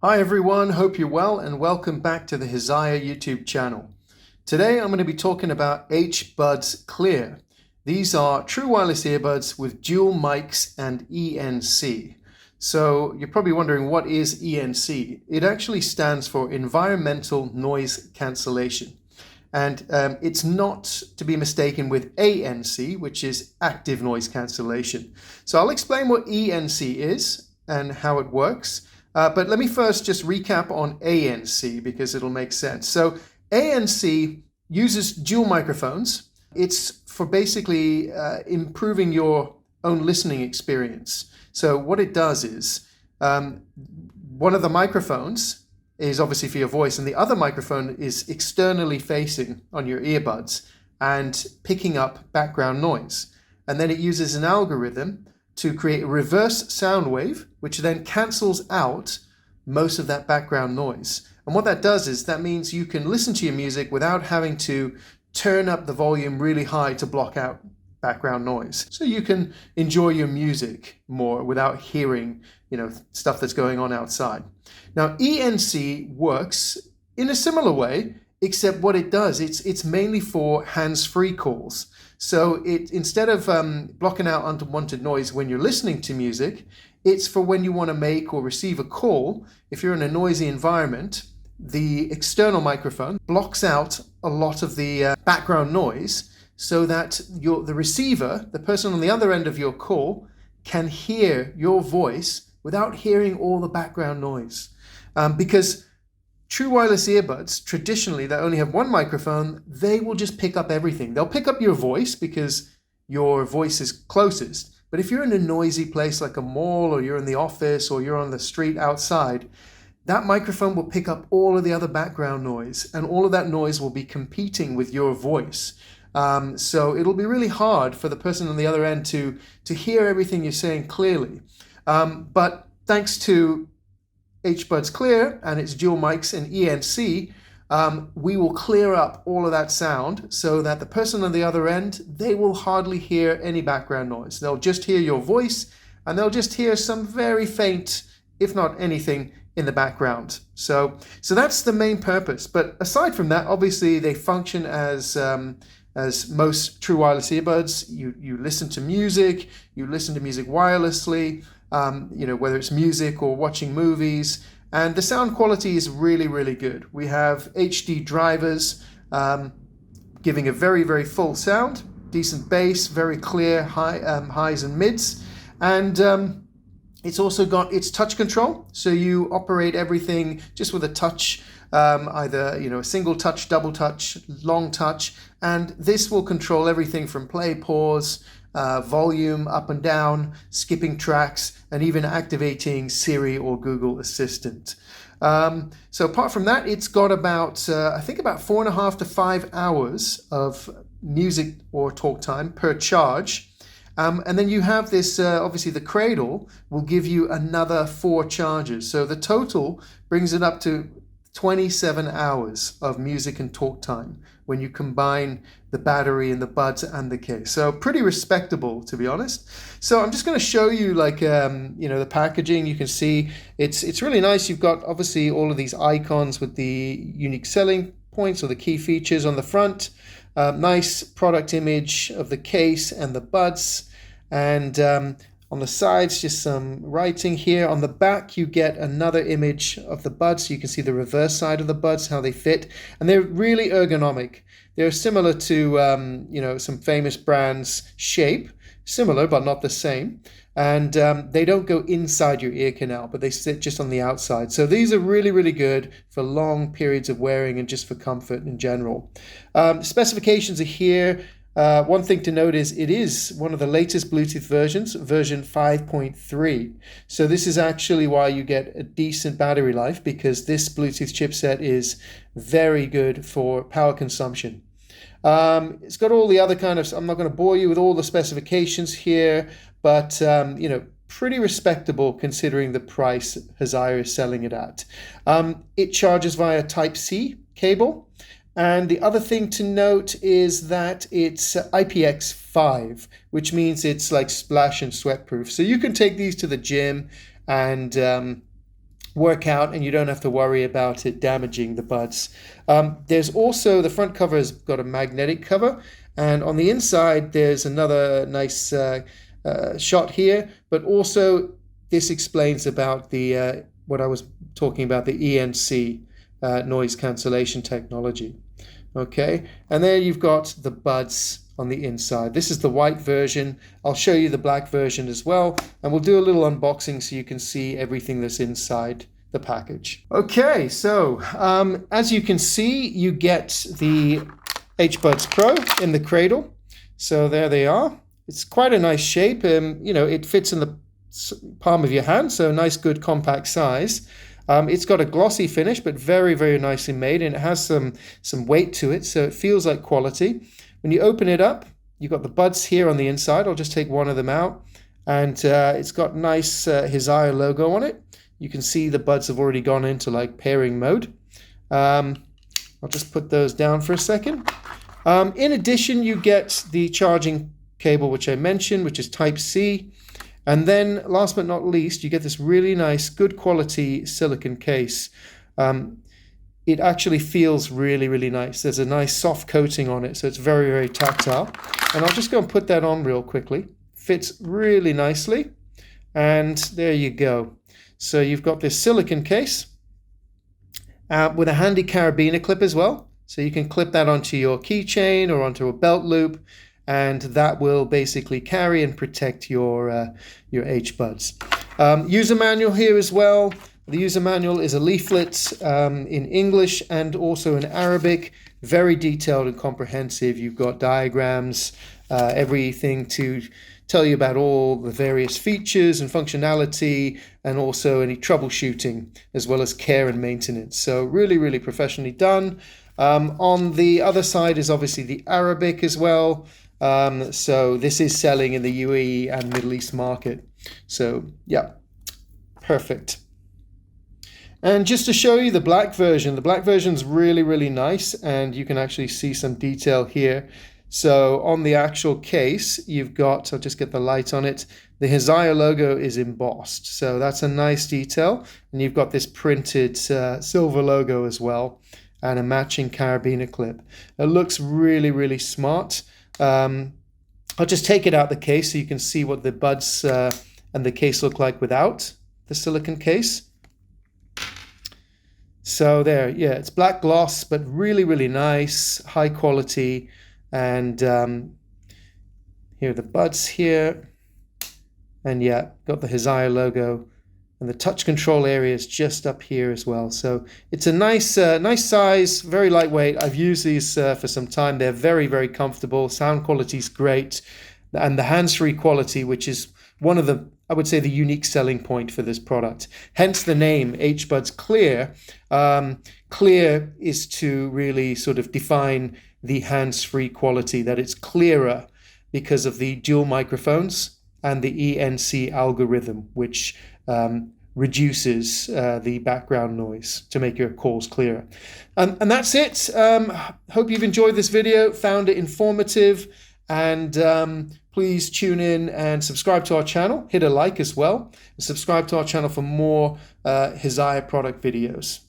Hi everyone, hope you're well and welcome back to the Hezire YouTube channel. Today I'm going to be talking about HBudz Clear. These are true wireless earbuds with dual mics and ENC. So you're probably wondering, what is ENC? It actually stands for Environmental Noise Cancellation. And it's not to be mistaken with ANC, which is active noise cancellation. So I'll explain what ENC is and how it works. But let me first just recap on ANC because it'll make sense. So ANC uses dual microphones. It's for basically improving your own listening experience. So what it does is one of the microphones is obviously for your voice and the other microphone is externally facing on your earbuds and picking up background noise. And then it uses an algorithm to create a reverse sound wave, which then cancels out most of that background noise. And what that does is that means you can listen to your music without having to turn up the volume really high to block out background noise. So you can enjoy your music more without hearing, stuff that's going on outside. Now, ENC works in a similar way, except what it does, it's mainly for hands-free calls. So it, instead of blocking out unwanted noise when you're listening to music, it's for when you want to make or receive a call. If you're in a noisy environment, the external microphone blocks out a lot of the background noise so that the receiver, the person on the other end of your call, can hear your voice without hearing all the background noise. Because true wireless earbuds, traditionally, that only have one microphone, they will just pick up everything. They'll pick up your voice because your voice is closest. But if you're in a noisy place like a mall, or you're in the office, or you're on the street outside, that microphone will pick up all of the other background noise, and all of that noise will be competing with your voice. So it'll be really hard for the person on the other end to hear everything you're saying clearly. But thanks to HBudz Clear and its dual mics and ENC, we will clear up all of that sound so that the person on the other end, they will hardly hear any background noise. They'll just hear your voice and they'll just hear some very faint, if not anything, in the background. So that's the main purpose. But aside from that, obviously they function as most true wireless earbuds. You listen to music wirelessly, whether it's music or watching movies, and the sound quality is really, really good. We have HD drivers giving a very, very full sound, decent bass, very clear highs and mids, and it's also got its touch control, so you operate everything just with a touch, either a single touch, double touch, long touch, and this will control everything from play, pause, volume up and down, skipping tracks, and even activating Siri or Google Assistant. So apart from that, it's got about, I think about 4.5 to 5 hours of music or talk time per charge. And then you have this, obviously the cradle will give you another 4 charges. So the total brings it up to 27 hours of music and talk time when you combine the battery and the buds and the case. So pretty respectable, to be honest. So I'm just going to show you the packaging. You can see it's really nice. You've got obviously all of these icons with the unique selling points or the key features on the front. Nice product image of the case and the buds. And on the sides, just some writing here. On the back, you get another image of the buds. So you can see the reverse side of the buds, how they fit. And they're really ergonomic. They're similar to, some famous brands' shape. Similar, but not the same. And they don't go inside your ear canal, but they sit just on the outside. So these are really, really good for long periods of wearing and just for comfort in general. Specifications are here. One thing to note is it is one of the latest Bluetooth versions, version 5.3. So this is actually why you get a decent battery life, because this Bluetooth chipset is very good for power consumption. It's got all the other I'm not going to bore you with all the specifications here, but pretty respectable considering the price Hezire is selling it at. It charges via Type-C cable. And the other thing to note is that it's IPX5, which means it's like splash and sweat proof. So you can take these to the gym and work out, and you don't have to worry about it damaging the buds. There's also, the front cover has got a magnetic cover, and on the inside there's another nice shot here, but also this explains about the what I was talking about, the ENC noise cancellation technology. Okay, and there you've got the buds on the inside. This is the white version. I'll show you the black version as well, and we'll do a little unboxing so you can see everything that's inside the package. Okay, so as you can see, you get the HBudz Pro in the cradle. So there they are. It's quite a nice shape. You know, it fits in the palm of your hand, so nice, good, compact size. It's got a glossy finish, but very, very nicely made, and it has some weight to it, so it feels like quality. When you open it up, you've got the buds here on the inside. I'll just take one of them out, and it's got nice Hezire logo on it. You can see the buds have already gone into like pairing mode. I'll just put those down for a second. In addition, you get the charging cable, which I mentioned, which is Type-C. And then last but not least, you get this really nice, good quality silicone case. It actually feels really, really nice. There's a nice soft coating on it, so it's very, very tactile. And I'll just go and put that on real quickly. Fits really nicely. And there you go. So you've got this silicone case with a handy carabiner clip as well. So you can clip that onto your keychain or onto a belt loop, and that will basically carry and protect your HBudz. User manual here as well. The user manual is a leaflet in English and also in Arabic, very detailed and comprehensive. You've got diagrams, everything to tell you about all the various features and functionality, and also any troubleshooting, as well as care and maintenance. So really, really professionally done. On the other side is obviously the Arabic as well. So this is selling in the UAE and Middle East market. So yeah, perfect. And just to show you the black version is really, really nice, and you can actually see some detail here. So on the actual case, you've got, I'll just get the light on it, the Hezire logo is embossed. So that's a nice detail. And you've got this printed silver logo as well, and a matching carabiner clip. It looks really, really smart. I'll just take it out the case so you can see what the buds and the case look like without the silicone case. So there, yeah, it's black gloss, but really, really nice, high quality. And here are the buds here. And yeah, got the Hezire logo. And the touch control area is just up here as well. So it's a nice nice size, very lightweight. I've used these for some time. They're very, very comfortable. Sound quality is great. And the hands-free quality, which is one of the, I would say, the unique selling point for this product. Hence the name HBudz Clear. Clear is to really sort of define the hands-free quality, that it's clearer because of the dual microphones and the ENC algorithm, which reduces the background noise to make your calls clearer. And that's it. Hope you've enjoyed this video, found it informative, and please tune in and subscribe to our channel. Hit a like as well, and subscribe to our channel for more Hezire product videos.